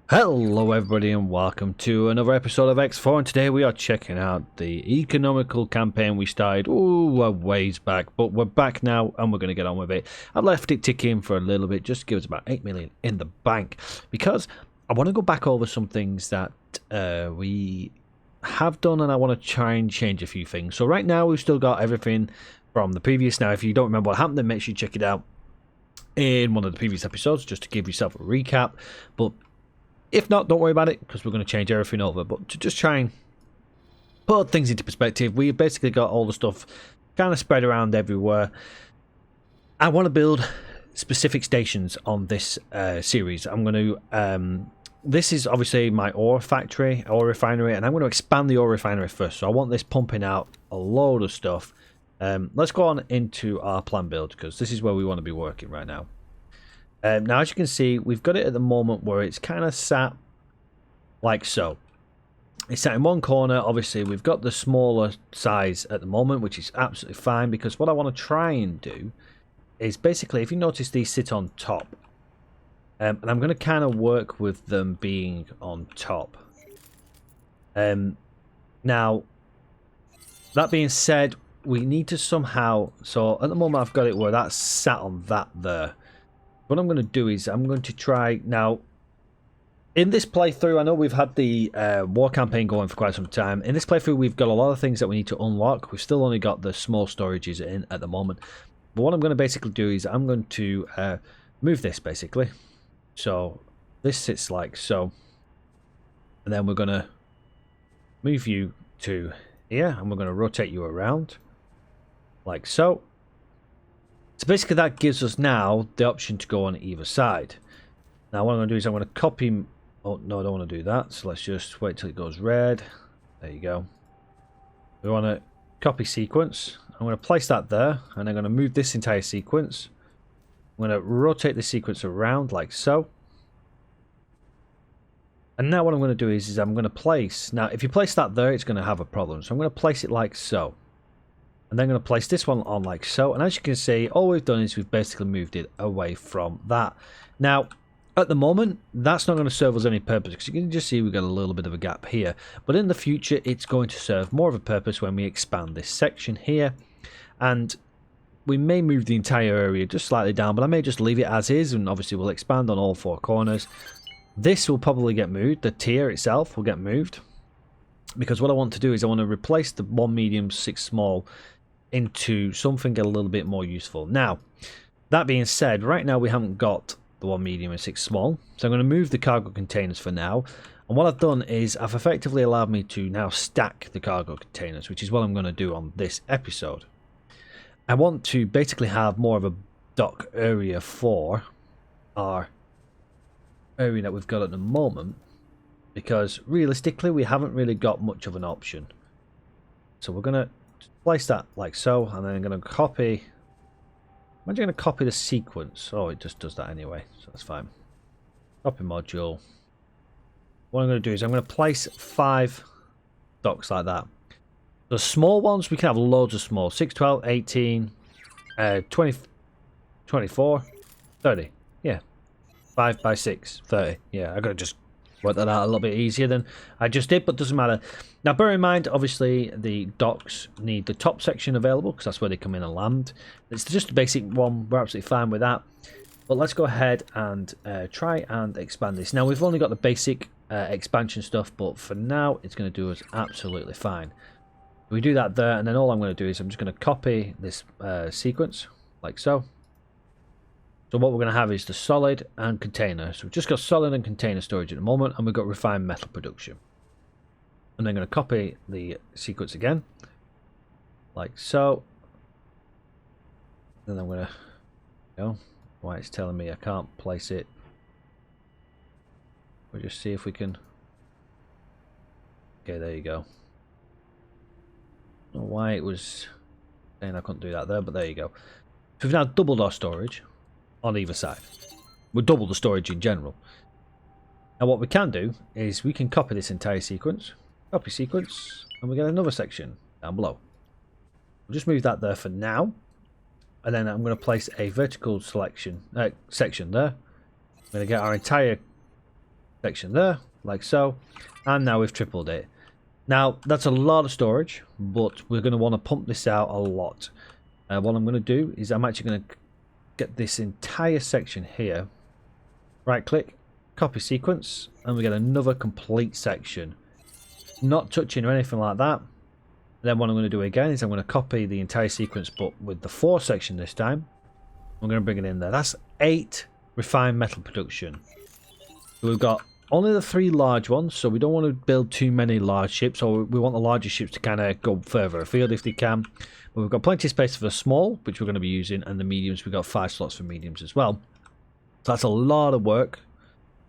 Hello everybody and welcome to another episode of X4, and today we are checking out the economical campaign we started a ways back, but we're back now and we're going to get on with it. I've left it ticking for a little bit just to give us about 8 million in the bank because I want to go back over some things that we have done, and I want to try and change a few things. So right now we've still got everything from the previous. Now if you don't remember what happened, then make sure you check it out in one of the previous episodes just to give yourself a recap. But if not, don't worry about it because we're going to change everything over. But to just try and put things into perspective, we've basically got all the stuff kind of spread around everywhere. I want to build specific stations on this series. I'm going to... this is obviously my ore factory, ore refinery, and I'm going to expand the ore refinery first. So I want this pumping out a load of stuff. Let's go on into our plan build because this is where we want to be working right now. Now, as you can see, we've got it at the moment where it's kind of sat like so. It's sat in one corner. Obviously, we've got the smaller size at the moment, which is absolutely fine because what I want to try and do is basically, if you notice, these sit on top. And I'm going to kind of work with them being on top. Now, that being said, we need to somehow... So, at the moment, I've got it where that's sat on that there. What I'm going to do is I'm going to try now in this playthrough. I know we've had the war campaign going for quite some time. In this playthrough we've got a lot of things that we need to unlock. We've still only got the small storages in at the moment, but what I'm going to basically do is I'm going to move this basically, so this sits like so, and then we're going to move you to here and we're going to rotate you around like so. So basically that gives us now the option to go on either side. Now what I'm going to do is I'm going to copy... Oh, no, I don't want to do that. So let's just wait till it goes red. There you go. We want to copy sequence. I'm going to place that there. And I'm going to move this entire sequence. I'm going to rotate the sequence around like so. And now what I'm going to do is I'm going to place... Now if you place that there, it's going to have a problem. So I'm going to place it like so. And then I'm going to place this one on like so. And as you can see, all we've done is we've basically moved it away from that. Now, at the moment, that's not going to serve us any purpose because you can just see we've got a little bit of a gap here. But in the future, it's going to serve more of a purpose when we expand this section here. And we may move the entire area just slightly down, but I may just leave it as is. And obviously, we'll expand on all four corners. This will probably get moved. The tier itself will get moved. Because what I want to do is I want to replace the 1 medium, 6 small into something a little bit more useful. Now, that being said, right now we haven't got the 1 medium and 6 small, so I'm going to move the cargo containers for now. And what I've done is I've effectively allowed me to now stack the cargo containers, which is what I'm going to do on this episode. I want to basically have more of a dock area for our area that we've got at the moment, because realistically we haven't really got much of an option. So we're going to place that like so, and then I'm going to copy... I'm actually going to copy the sequence. Oh, it just does that anyway, so that's fine. Copy module. What I'm going to do is I'm going to place 5 docks like that. The small ones, we can have loads of small. 6, 12, 18, 20, 24, 30. Yeah. 5 by 6, 30. Yeah, I got to just work that out a little bit easier than I just did, but doesn't matter. Now bear in mind, obviously the docks need the top section available because that's where they come in and land. It's just a basic one, we're absolutely fine with that. But let's go ahead and try and expand this. Now we've only got the basic expansion stuff, but for now it's going to do us absolutely fine. We do that there, and then all I'm going to do is I'm just going to copy this sequence like so. So what we're going to have is the solid and container. So we've just got solid and container storage at the moment, and we've got refined metal production. And then going to copy the sequence again, like so. Then I'm going to, why it's telling me I can't place it. We'll just see if we can. Okay, there you go. I don't know why it was saying I couldn't do that there, but there you go. So we've now doubled our storage on either side. We'll double the storage in general. Now what we can do is we can copy this entire sequence, copy sequence, and we get another section down below. We'll just move that there for now, and then I'm going to place a vertical section there. I'm going to get our entire section there, like so, and now we've tripled it. Now that's a lot of storage, but we're going to want to pump this out a lot. What I'm going to do is I'm actually going to get this entire section here, right click, copy sequence, and we get another complete section, not touching or anything like that. Then what I'm going to do again is I'm going to copy the entire sequence, but with the 4 section this time. I'm going to bring it in there. That's 8 refined metal production. So we've got only the 3 large ones, so we don't want to build too many large ships, or we want the larger ships to kind of go further afield if they can. But we've got plenty of space for the small, which we're going to be using, and the mediums, we've got 5 slots for mediums as well. So that's a lot of work,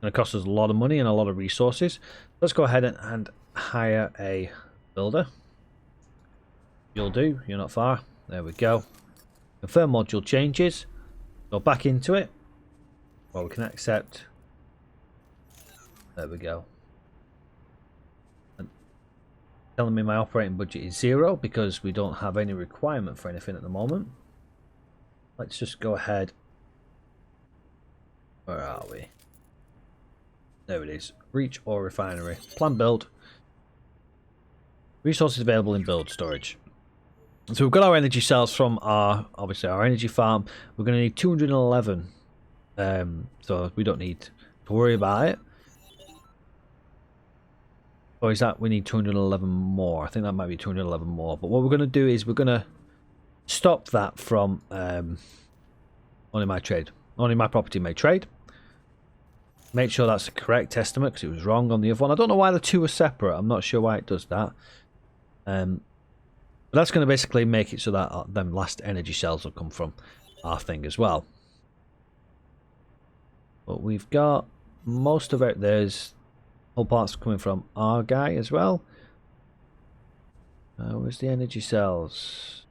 and it costs us a lot of money and a lot of resources. Let's go ahead and hire a builder. You'll do, you're not far. There we go. Confirm module changes. Go back into it. Well, we can accept. There we go. And telling me my operating budget is 0 because we don't have any requirement for anything at the moment. Let's just go ahead. Where are we? There it is. Reach or refinery. Plan build. Resources available in build storage. So we've got our energy cells from obviously our energy farm. We're going to need 211. So we don't need to worry about it. Or is that we need 211 more? I think that might be 211 more. But what we're going to do is we're going to stop that from only my trade. Only my property may trade. Make sure that's the correct estimate because it was wrong on the other one. I don't know why the 2 are separate. I'm not sure why it does that. But that's going to basically make it so that them last energy cells will come from our thing as well. But we've got most of it. There's whole parts coming from our guy as well. Where's the energy cells?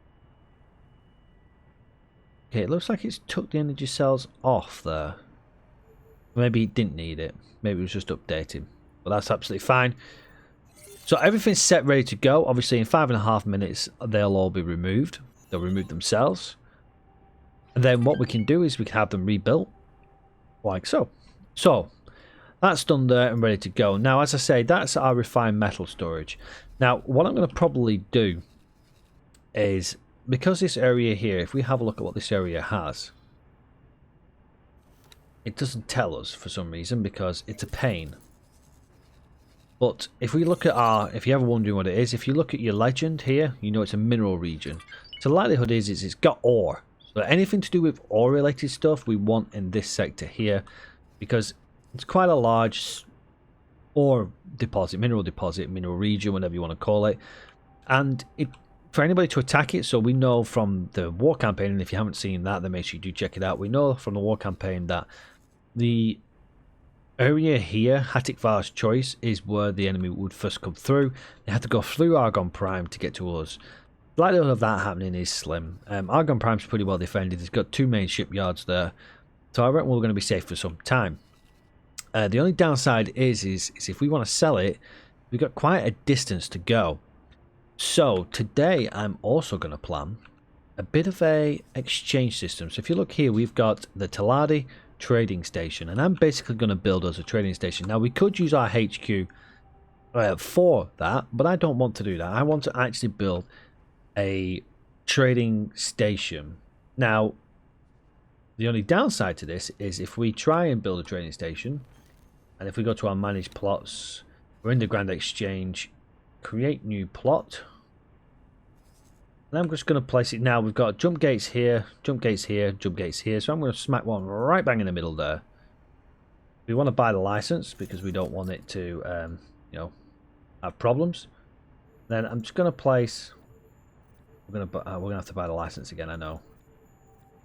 Okay, it looks like it's took the energy cells off there. Maybe it didn't need it. Maybe it was just updating. But that's absolutely fine. So everything's set, ready to go. Obviously in 5.5 minutes they'll all be removed. They'll remove themselves. And then what we can do is we can have them rebuilt. Like so. So that's done there and ready to go. Now as I say, that's our refined metal storage. Now what I'm going to probably do is, because this area here, if we have a look at what this area has, it doesn't tell us for some reason because it's a pain. But if we look at if you're ever wondering what it is, if you look at your legend here, you know it's a mineral region. So the likelihood is it's got ore. So anything to do with ore related stuff we want in this sector here, because it's quite a large ore deposit, mineral region, whatever you want to call it. And for anybody to attack it, so we know from the war campaign, and if you haven't seen that, then make sure you do check it out. We know from the war campaign that the area here, Hatikvar's Choice, is where the enemy would first come through. They had to go through Argon Prime to get to us. The likelihood of that happening is slim. Argon Prime's pretty well defended. It's got 2 main shipyards there, so I reckon we're going to be safe for some time. The only downside is if we want to sell it, we've got quite a distance to go. So today I'm also going to plan a bit of a exchange system. So if you look here, we've got the Taladi trading station, and I'm basically going to build us a trading station. Now we could use our HQ for that, but I don't want to do that. I want to actually build a trading station. Now the only downside to this is if we try and build a trading station, and if we go to our managed plots, we're in the Grand Exchange, create new plot, and I'm just going to place it. Now we've got jump gates here, jump gates here, jump gates here, so I'm going to smack one right bang in the middle there. We want to buy the license because we don't want it to you know, have problems. Then I'm just going to place, we're going to have to buy the license again, I know,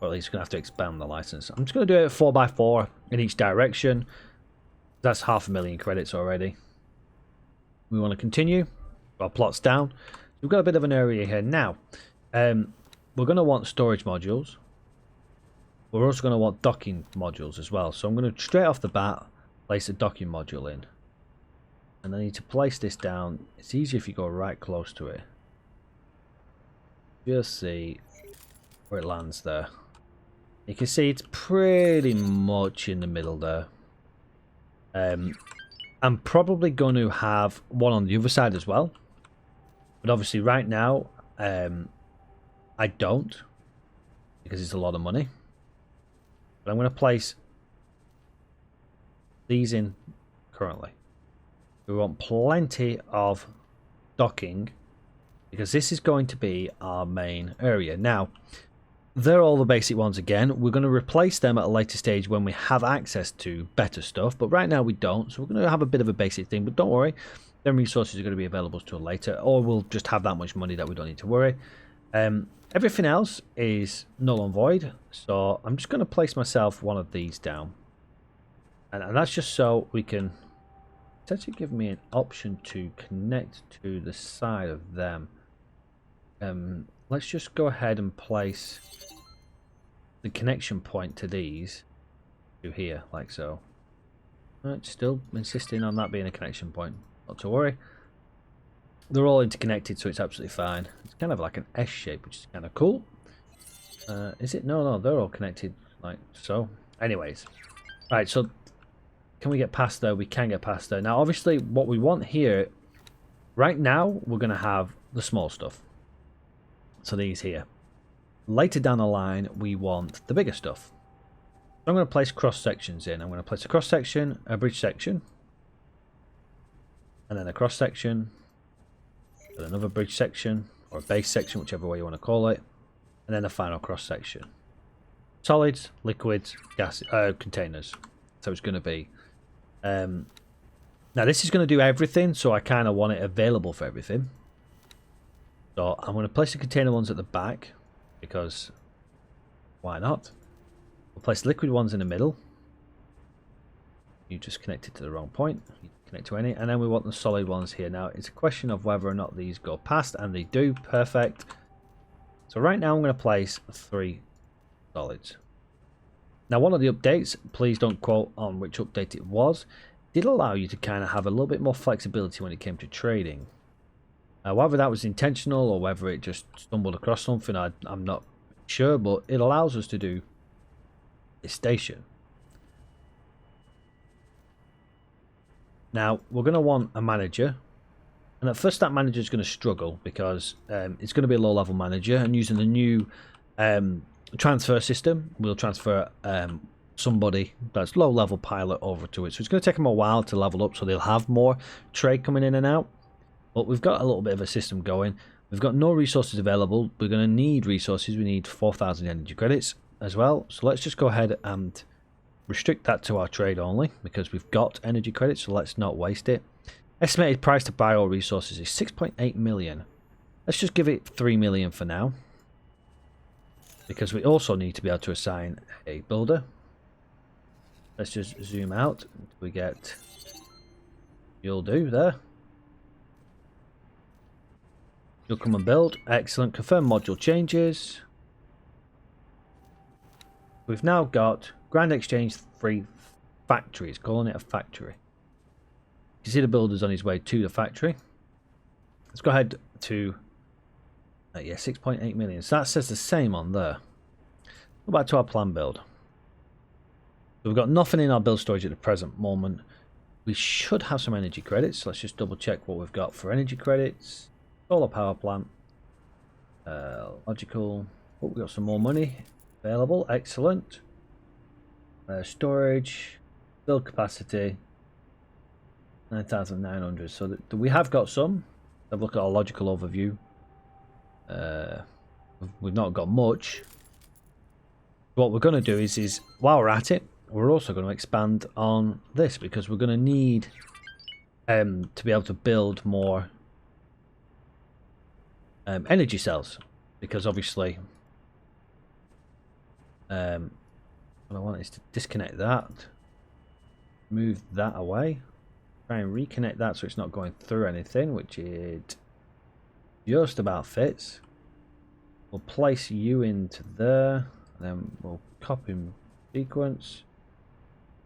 or at least we're going to have to expand the license. I'm just going to do it 4x4 in each direction. That's 500,000 credits already. We want to continue our plots down. We've got a bit of an area here now. We're going to want storage modules. We're also going to want docking modules as well. So I'm going to straight off the bat place a docking module in, and I need to place this down. It's easier if you go right close to it. Just see where it lands there. You can see it's pretty much in the middle there. I'm probably going to have one on the other side as well. But obviously right now, I don't. Because it's a lot of money. But I'm going to place these in currently. We want plenty of docking. Because this is going to be our main area. Now, they're all the basic ones again. We're going to replace them at a later stage when we have access to better stuff. But right now we don't. So we're going to have a bit of a basic thing. But don't worry. Them resources are going to be available to us later. Or we'll just have that much money that we don't need to worry. Everything else is null and void. So I'm just going to place myself one of these down. And that's just so we can... It's actually giving me an option to connect to the side of them. Let's just go ahead and place the connection point to these to here, like so. Right, still insisting on that being a connection point. Not to worry. They're all interconnected, so it's absolutely fine. It's kind of like an S shape, which is kind of cool. Is it? No, they're all connected like so. Anyways. Right, so can we get past there? We can get past there. Now, obviously, what we want here, right now, we're going to have the small stuff. So these here. Later down the line, we want the bigger stuff. So I'm going to place cross sections in. I'm going to place a cross section, a bridge section, and then a cross section, and another bridge section, or a base section, whichever way you want to call it, and then a final cross section. Solids, liquids, gas, containers. So it's going to be. Now this is going to do everything, so I kind of want it available for everything. So I'm going to place the container ones at the back, because why not? We'll place liquid ones in the middle. You just connected to the wrong point. You connect to any, and then we want the solid ones here. Now it's a question of whether or not these go past, and they do. Perfect. So right now I'm going to place 3 solids. Now one of the updates, please don't quote on which update it was, did allow you to kind of have a little bit more flexibility when it came to trading. Whether that was intentional or whether it just stumbled across something, I'm not sure, but it allows us to do this station. Now, we're going to want a manager, and at first that manager is going to struggle because it's going to be a low-level manager, and using the new transfer system, we'll transfer somebody that's low-level pilot over to it. So it's going to take them a while to level up, so they'll have more trade coming in and out. But we've got a little bit of a system going. We've got no resources available. We're going to need resources. We need 4,000 energy credits as well. So let's just go ahead and restrict that to our trade only, because we've got energy credits, so let's not waste it. Estimated price to buy all resources is 6.8 million. Let's just give it 3 million for now, because we also need to be able to assign a builder. Let's just zoom out. We get... You'll do there. You'll come and build. Excellent. Confirm module changes. We've now got Grand Exchange 3 factory. It's calling it a factory. You see the builder's on his way to the factory. Let's go ahead to... yeah, 6.8 million. So that says the same on there. Go back to our plan build. So we've got nothing in our build storage at the present moment. We should have some energy credits. Let's just double check what we've got for energy credits. Solar power plant. Logical. Oh, we've got some more money available. Excellent. Storage. Build capacity. 9,900. So we have got some. Have a look at our logical overview. We've not got much. What we're going to do is while we're at it, we're also going to expand on this, because we're going to need to be able to build more energy cells, because obviously what I want is to disconnect that, move that away, try and reconnect that so it's not going through anything, which it just about fits. We'll place you into there, and then we'll copy sequence.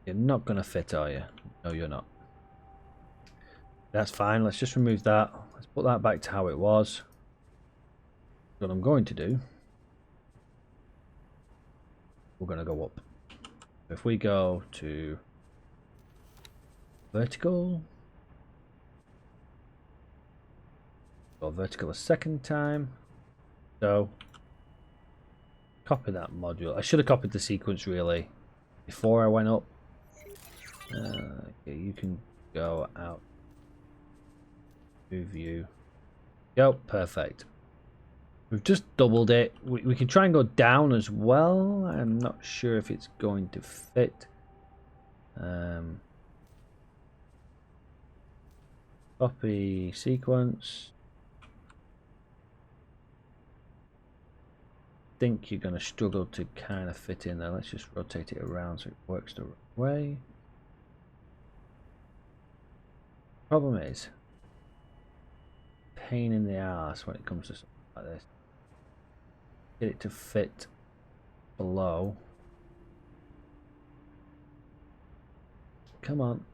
You're not going to fit, are you? No, you're not. That's fine. Let's just remove that. Let's put that back to how it was. What I'm going to do, we're going to go up. If we go to vertical. Go vertical a second time. So copy that module. I should have copied the sequence really before I went up. Okay, you can go out to view. Go, perfect. We've just doubled it. We can try and go down as well. I'm not sure if it's going to fit. Copy sequence. Think you're going to struggle to kind of fit in there. Let's just rotate it around so it works the right way. Problem is, pain in the ass when it comes to something like this. Get it to fit below. Come on.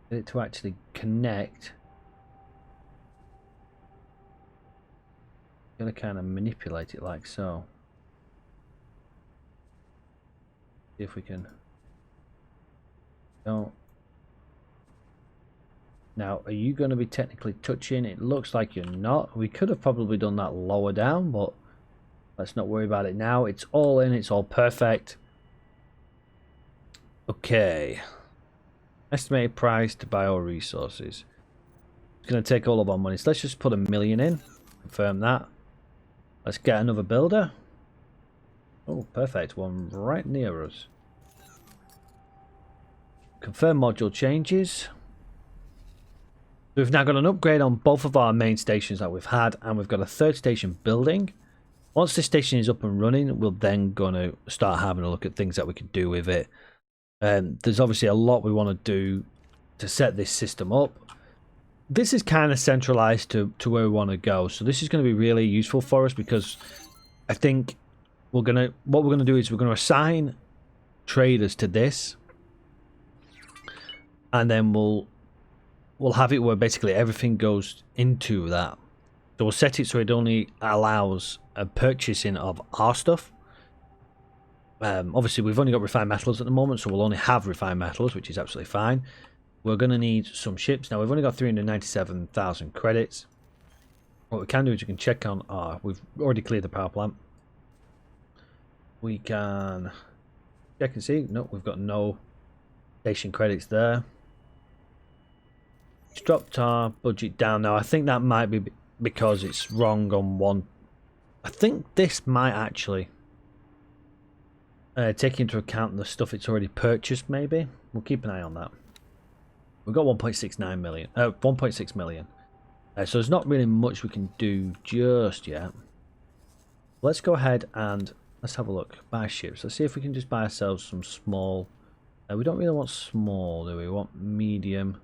Get it to actually connect. Gotta kind of manipulate it like so. See if we can. Don't. Now, are you going to be technically touching? It looks like you're not. We could have probably done that lower down, but let's not worry about it now. It's all in. It's all perfect. Okay. Estimated price to buy our resources. It's going to take all of our money. So let's just put 1 million in. Confirm that. Let's get another builder. Oh, perfect. One right near us. Confirm module changes. We've now got an upgrade on both of our main stations that we've had, and we've got a third station building. Once this station is up and running, we're then going to start having a look at things that we can do with it. There's obviously a lot we want to do to set this system up. This is kind of centralized to where we want to go, so this is going to be really useful for us, because I think what we're going to do is we're going to assign traders to this, and then we'll have it where basically everything goes into that. So we'll set it so it only allows a purchasing of our stuff. Obviously we've only got refined metals at the moment, so we'll only have refined metals, which is absolutely fine. We're going to need some ships. Now we've only got 397,000 credits. What we can do is we can check on we've already cleared the power plant. We can check and see. No, we've got no station credits there. It's dropped our budget down now. I think that might be because it's wrong on one. I think this might actually take into account the stuff it's already purchased, maybe. We'll keep an eye on that. We've got 1.69 million, 1.6 million. So there's not really much we can do just yet. Let's go ahead and let's have a look. Buy ships. Let's see if we can just buy ourselves some small. We don't really want small, do we? We want medium.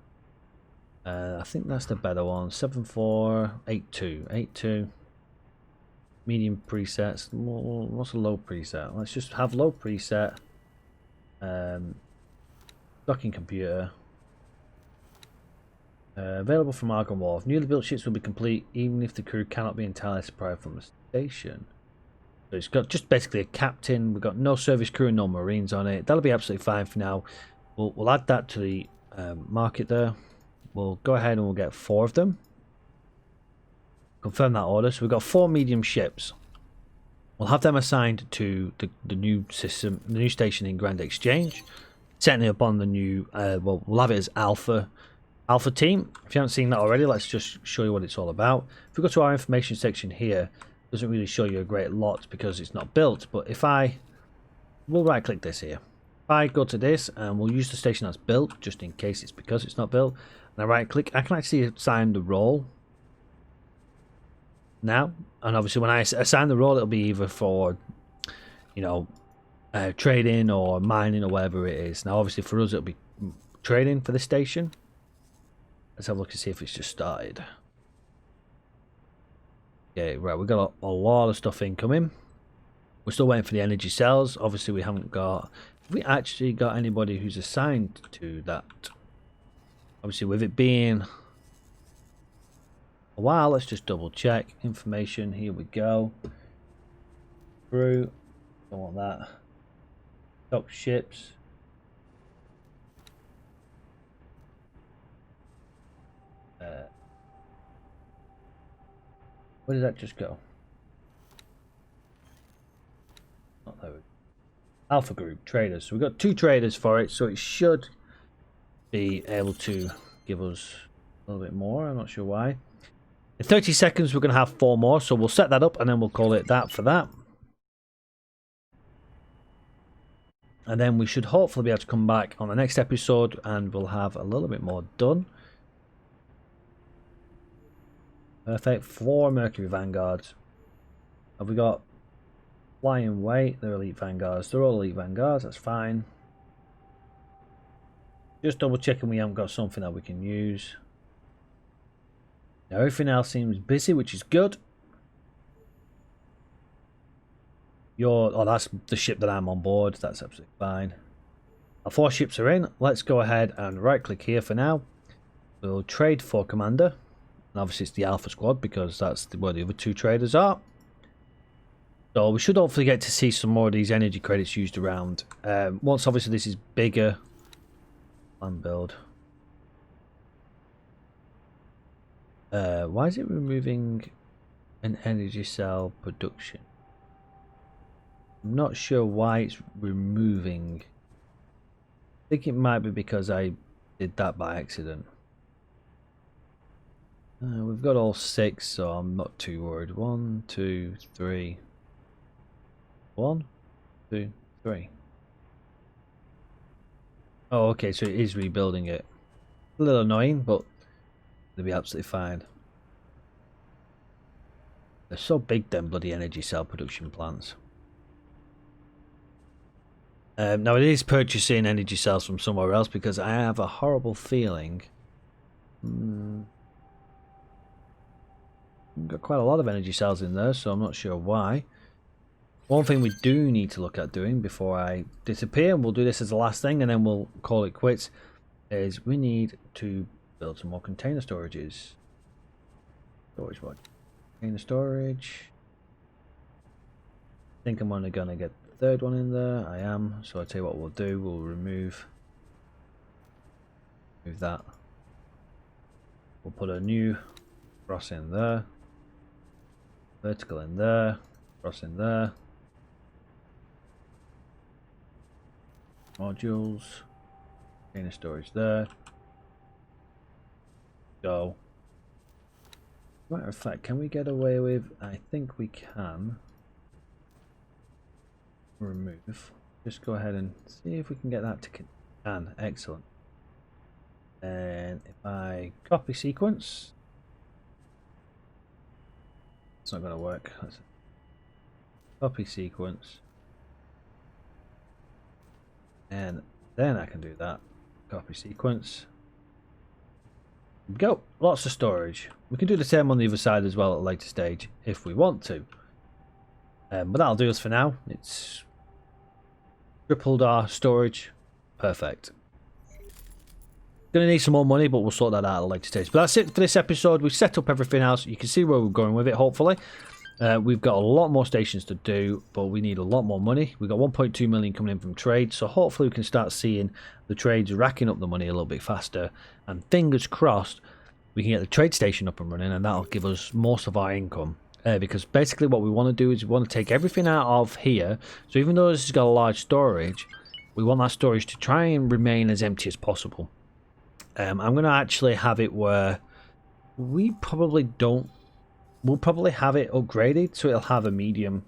I think that's the better one. 7482. 82. Medium presets. What's a low preset? Let's just have low preset. Docking computer. Available from Argon Wharf. Newly built ships will be complete even if the crew cannot be entirely supplied from the station. So it's got just basically a captain. We've got no service crew and no marines on it. That'll be absolutely fine for now. We'll add that to the market there. We'll go ahead and we'll get 4 of them. Confirm that order. So we've got 4 medium ships. We'll have them assigned to the new system, the new station in Grand Exchange. Setting it up on the new, we'll have it as Alpha team. If you haven't seen that already, let's just show you what it's all about. If we go to our information section here, it doesn't really show you a great lot because it's not built. But if we'll right click this here. If I go to this and we'll use the station that's built, just in case it's because it's not built. And I right click, I can actually assign the role now. And obviously when I assign the role, it'll be either for, you know, trading or mining or whatever it is. Now obviously for us it'll be trading for the station. Let's have a look and see if it's just started. Okay, right, we've got a lot of stuff incoming. We're still waiting for the energy cells. Obviously we haven't got, have we actually got anybody who's assigned to that? Obviously with it being a while, let's just double check. Information, here we go. Through, don't want that. Dock ships. Where did that just go? Oh, there we go. Alpha Group traders. So we've got 2 traders for it, so it should be able to give us a little bit more. I'm not sure why. In 30 seconds, we're going to have 4 more, so we'll set that up and then we'll call it that for that. And then we should hopefully be able to come back on the next episode and we'll have a little bit more done. Perfect. 4 Mercury Vanguards. Have we got Flying Weight? They're Elite Vanguards. They're all Elite Vanguards. That's fine. Just double checking we haven't got something that we can use. Now everything else seems busy, which is good. Oh, that's the ship that I'm on board. That's absolutely fine. Our 4 ships are in. Let's go ahead and right click here for now. We'll trade for commander. And obviously it's the Alpha Squad because that's where the other 2 traders are. So we should hopefully get to see some more of these energy credits used around. Once obviously this is bigger. Plan build. Why is it removing an energy cell production? I'm not sure why it's removing. I think it might be because I did that by accident. We've got all 6, so I'm not too worried. 1, 2, 3. 1, 2, 3. Oh, okay, so it is rebuilding it. A little annoying, but it'll be absolutely fine. They're so big, them bloody energy cell production plants. Now it is purchasing energy cells from somewhere else because I have a horrible feeling. We've got quite a lot of energy cells in there, so I'm not sure why. One thing we do need to look at doing before I disappear, and we'll do this as the last thing and then we'll call it quits, is we need to build some more container storages. Storage what? Container storage. I think I'm only going to get the 3rd one in there. I am. So I'll tell you what we'll do. We'll remove that. We'll put a new cross in there. Vertical in there. Cross in there. Modules. Container storage there. Go. Matter of fact, can we get away with? I think we can. Remove. Just go ahead and see if we can get that to can. Excellent. And if I copy sequence, it's not going to work. Let's copy sequence, and then I can do that. Copy sequence. Go. Lots of storage. We can do the same on the other side as well at a later stage if we want to. But that'll do us for now. It's tripled our storage. Perfect. Gonna need some more money, but we'll sort that out at a later stage. But that's it for this episode. We've set up everything else. You can see where we're going with it, hopefully. We've got a lot more stations to do, but we need a lot more money. We've got 1.2 million coming in from trade, so hopefully we can start seeing the trades racking up the money a little bit faster. And fingers crossed, we can get the trade station up and running, and that'll give us most of our income. Because basically what we want to do is we want to take everything out of here. So even though this has got a large storage, we want that storage to try and remain as empty as possible. I'm going to actually have it where we probably don't. We'll probably have it upgraded, so it'll have a medium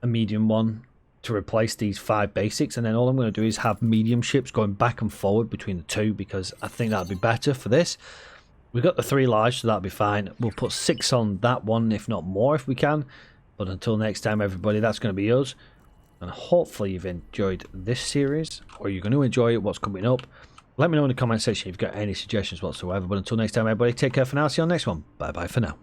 one to replace these 5 basics, and then all I'm going to do is have medium ships going back and forward between the 2 because I think that'd be better for this. We've got the 3 large, so that'll be fine. We'll put 6 on that one, if not more, if we can. But until next time, everybody, that's going to be us. And hopefully you've enjoyed this series, or you're going to enjoy what's coming up. Let me know in the comment section if you've got any suggestions whatsoever. But until next time, everybody, take care for now. See you on the next one. Bye-bye for now.